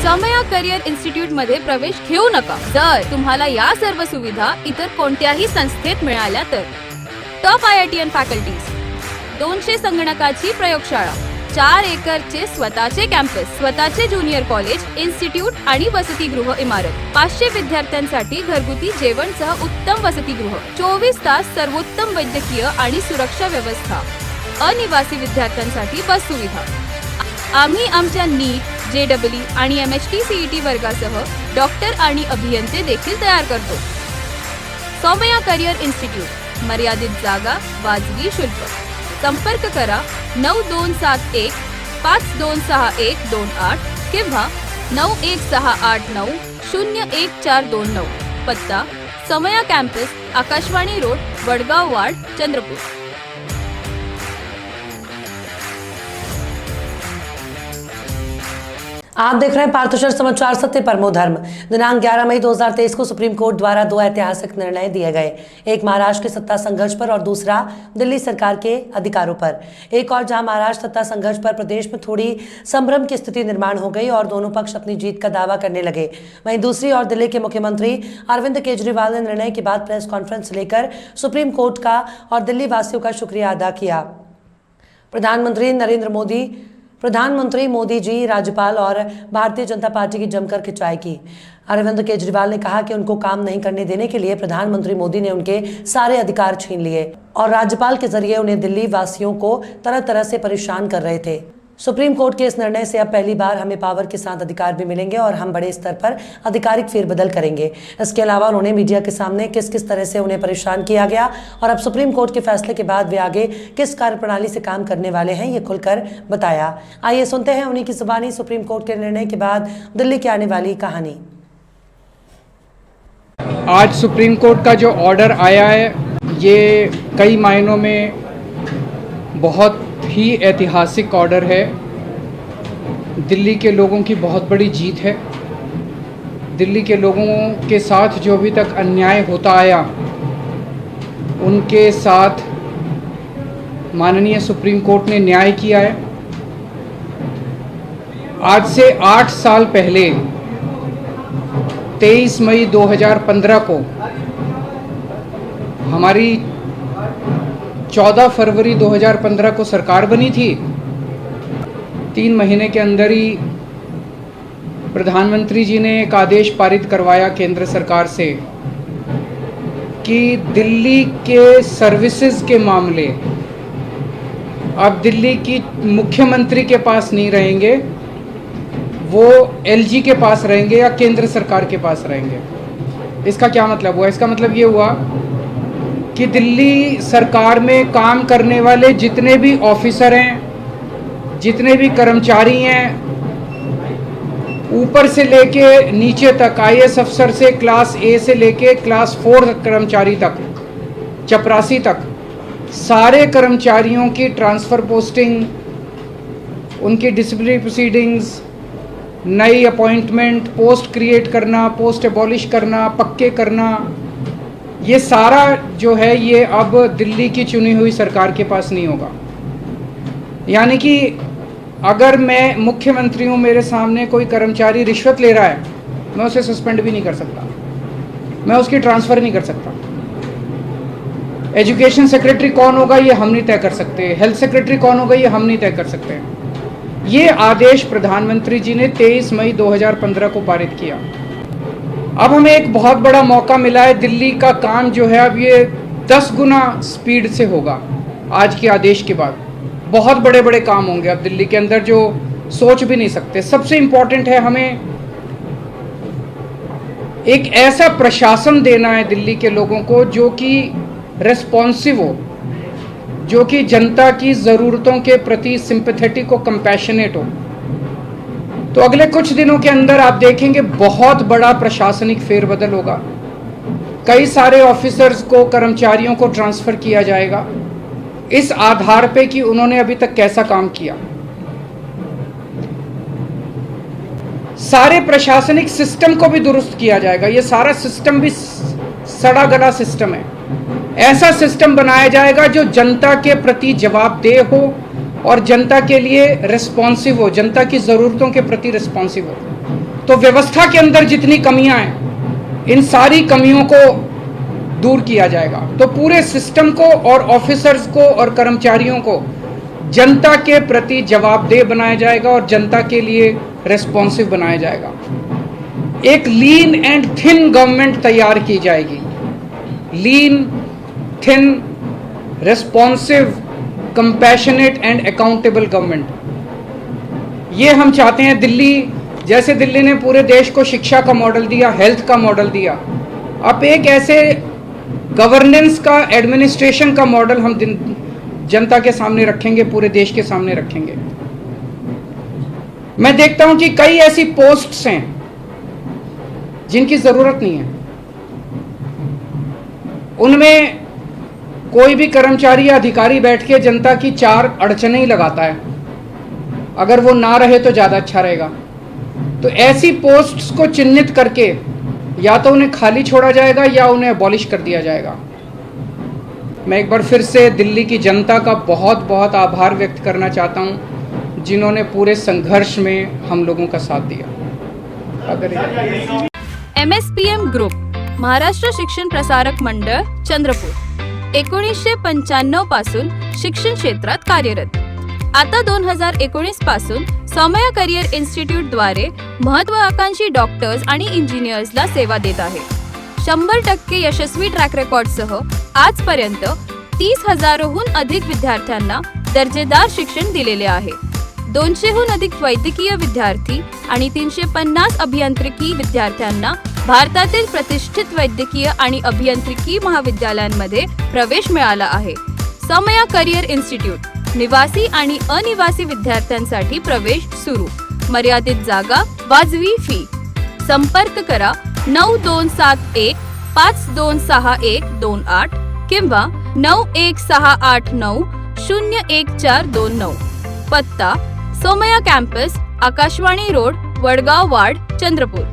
समया career institute मध्ये प्रवेश घेऊ नका जर तुम्हाला या सर्व सुविधा इतर कोणत्याही संस्थेत मिळाल्या तर. टॉप IITian फॅकल्टीज, 200 संगणकाची प्रयोगशाळा, 4 एकरचे स्वतःचे कॅम्पस, स्वतःचे ज्युनियर कॉलेज, इन्स्टिट्यूट आणि वसतिगृह इमारत, 500 विद्यार्थ्यांसाठी घरगुती जेवणसह उत्तम वसतिगृह, 24 तास सर्वोत्तम वैद्यकीय आणि सुरक्षा व्यवस्था, अनिवासी विद्यार्थ्यांसाठी बस सुविधा. आम्ही आमच्या नीट, JEE आणि MHT CET वर्गासह डॉक्टर आणि अभियंते देखील तयार करतो. समया करिअर इन्स्टिट्यूट, मर्यादित जागा, वाजवी शुल्क. संपर्क करा 9271 526128 किंवा 91689 01429. पत्ता Samaya campus, Akashvani road, Wadgaon ward, Chandrapur. आप देख रहे हैं पार्थशर समाचार सत्य परमो धर्म। दिनांक 11 मई 2023 को सुप्रीम कोर्ट द्वारा 2 ऐतिहासिक निर्णय दिए गए, एक महाराष्ट्र के सत्ता संघर्ष पर और दूसरा दिल्ली सरकार के अधिकारों पर। एक और जहां महाराष्ट्र सत्ता संघर्ष पर प्रदेश में थोड़ी संभ्रम की स्थिति निर्माण हो गई और दोनों पक्ष अपनी जीत का दावा करने लगे, वहीं दूसरी ओर दिल्ली के मुख्यमंत्री अरविंद केजरीवाल ने निर्णय के बाद प्रेस कॉन्फ्रेंस लेकर सुप्रीम कोर्ट का और दिल्ली वासियों का शुक्रिया अदा किया। प्रधानमंत्री मोदी जी, राज्यपाल और भारतीय जनता पार्टी की जमकर खिंचाई की। अरविंद केजरीवाल ने कहा कि उनको काम नहीं करने देने के लिए प्रधानमंत्री मोदी ने उनके सारे अधिकार छीन लिए और राज्यपाल के जरिए उन्हें दिल्ली वासियों को तरह तरह से परेशान कर रहे थे। सुप्रीम कोर्ट के इस निर्णय से अब पहली बार हमें पावर के साथ अधिकार भी मिलेंगे और हम बड़े स्तर पर आधिकारिक फेरबदल करेंगे। इसके अलावा उन्होंने मीडिया के सामने किस किस तरह से उन्हें परेशान किया गया और अब सुप्रीम कोर्ट के फैसले के बाद वे आगे किस कार्यप्रणाली से काम करने वाले हैं, ये खुलकर बताया। आइए सुनते हैं उन्हीं की जुबानी सुप्रीम कोर्ट के निर्णय के बाद दिल्ली की आने वाली कहानी। आज सुप्रीम कोर्ट का जो ऑर्डर आया है, ये कई मायनों में बहुत ही ऐतिहासिक ऑर्डर है। दिल्ली के लोगों की बहुत बड़ी जीत है। दिल्ली के लोगों के साथ जो अभी तक अन्याय होता आया, उनके साथ माननीय सुप्रीम कोर्ट ने न्याय किया है। आज से 8 साल पहले 23 मई 2015 को हमारी 14 फरवरी 2015 को सरकार बनी थी। 3 महीने के अंदर ही प्रधानमंत्री जी ने एक आदेश पारित करवाया केंद्र सरकार से कि दिल्ली के सर्विसेज के मामले अब दिल्ली की मुख्यमंत्री के पास नहीं रहेंगे, वो LG के पास रहेंगे या केंद्र सरकार के पास रहेंगे। इसका क्या मतलब हुआ? इसका मतलब ये हुआ कि दिल्ली सरकार में काम करने वाले जितने भी ऑफिसर हैं, जितने भी कर्मचारी हैं, ऊपर से लेके नीचे तक, IAS अफसर से क्लास A से लेके क्लास 4 कर्मचारी तक, चपरासी तक, सारे कर्मचारियों की ट्रांसफ़र पोस्टिंग, उनकी डिसिप्लिनरी प्रोसीडिंग्स, नई अपॉइंटमेंट, पोस्ट क्रिएट करना, पोस्ट एबॉलिश करना, पक्के करना, ये सारा जो है ये अब दिल्ली की चुनी हुई सरकार के पास नहीं होगा। यानी कि अगर मैं मुख्यमंत्री हूँ, मेरे सामने कोई कर्मचारी रिश्वत ले रहा है, मैं उसे सस्पेंड भी नहीं कर सकता, मैं उसकी ट्रांसफ़र नहीं कर सकता। एजुकेशन सेक्रेटरी कौन होगा ये हम नहीं तय कर सकते, हेल्थ सेक्रेटरी कौन होगा ये हम नहीं तय कर सकते। ये आदेश प्रधानमंत्री जी ने 23 मई 2015 को पारित किया। अब हमें एक बहुत बड़ा मौका मिला है। दिल्ली का काम जो है अब ये 10 गुना स्पीड से होगा। आज के आदेश के बाद बहुत बड़े बड़े काम होंगे अब दिल्ली के अंदर जो सोच भी नहीं सकते। सबसे इम्पोर्टेंट है, हमें एक ऐसा प्रशासन देना है दिल्ली के लोगों को जो कि रेस्पॉन्सिव हो, जो कि जनता की ज़रूरतों के प्रति सिंपैथेटिक और कंपैशनेट हो। तो अगले कुछ दिनों के अंदर आप देखेंगे बहुत बड़ा प्रशासनिक फेरबदल होगा। कई सारे ऑफिसर्स को, कर्मचारियों को ट्रांसफ़र किया जाएगा इस आधार पे कि उन्होंने अभी तक कैसा काम किया। सारे प्रशासनिक सिस्टम को भी दुरुस्त किया जाएगा। ये सारा सिस्टम भी सड़ा गला सिस्टम है। ऐसा सिस्टम बनाया जाएगा जो जनता के प्रति जवाबदेह हो और जनता के लिए रिस्पॉन्सिव हो, जनता की ज़रूरतों के प्रति रिस्पॉन्सिव हो। तो व्यवस्था के अंदर जितनी कमियां हैं, इन सारी कमियों को दूर किया जाएगा। तो पूरे सिस्टम को और ऑफिसर्स को और कर्मचारियों को जनता के प्रति जवाबदेह बनाया जाएगा और जनता के लिए रेस्पॉन्सिव बनाया जाएगा। एक लीन एंड थिन गवर्नमेंट तैयार की जाएगी। Lean, thin, responsive, compassionate and accountable government. ये हम चाहते हैं। जैसे दिल्ली ने पूरे देश को शिक्षा का मॉडल दिया, हेल्थ का मॉडल दिया, अब एक ऐसे गवर्नेंस का, एडमिनिस्ट्रेशन का मॉडल हम जनता के सामने रखेंगे, पूरे देश के सामने रखेंगे। मैं देखता हूं कि कई ऐसी पोस्ट्स हैं जिनकी जरूरत नहीं है। उनमें कोई भी कर्मचारी या अधिकारी बैठ के जनता की 4 अड़चनें ही लगाता है। अगर वो ना रहे तो ज्यादा अच्छा रहेगा। तो ऐसी पोस्ट्स को चिन्हित करके या तो उन्हें खाली छोड़ा जाएगा या उन्हें अबॉलिश कर दिया जाएगा। मैं एक बार फिर से दिल्ली की जनता का बहुत बहुत आभार व्यक्त करना चाहता हूं, जिन्होंने पूरे संघर्ष में हम लोगों का साथ दिया। अगर MSPM ग्रुप, महाराष्ट्र शिक्षण प्रसारक मंडळ, चंद्रपूर, 1995 पासून शिक्षण क्षेत्रात कार्यरत। आता 2019 पासून सौम्या करिअर इन्स्टिट्यूट द्वारे महत्वाकांक्षी डॉक्टर्स आणि इंजिनियर्सला सेवा देत आहे। 100% यशस्वी ट्रॅक रेकॉर्डसह आजपर्यंत 30,000हून अधिक विद्यार्थ्यांना दर्जेदार शिक्षण दिलेले आहे। 200हून अधिक वैद्यकीय विद्यार्थी आणि 350 अभियांत्रिकी विद्यार्थ्यांना भारतातील प्रतिष्ठित वैद्यकीय आणि अभियांत्रिकी महाविद्यालयांमध्ये प्रवेश मिळाला आहे। सौम्या करिअर इन्स्टिट्यूट, निवासी आणि अनिवासी विद्यार्थ्यांसाठी प्रवेश सुरू। मर्यादित जागा, वाजवी फी। संपर्क करा 9271 526128 किंवा 91689 01429। पत्ता: सौम्या कॅम्पस, आकाशवाणी रोड, वडगाव वाड, चंद्रपूर।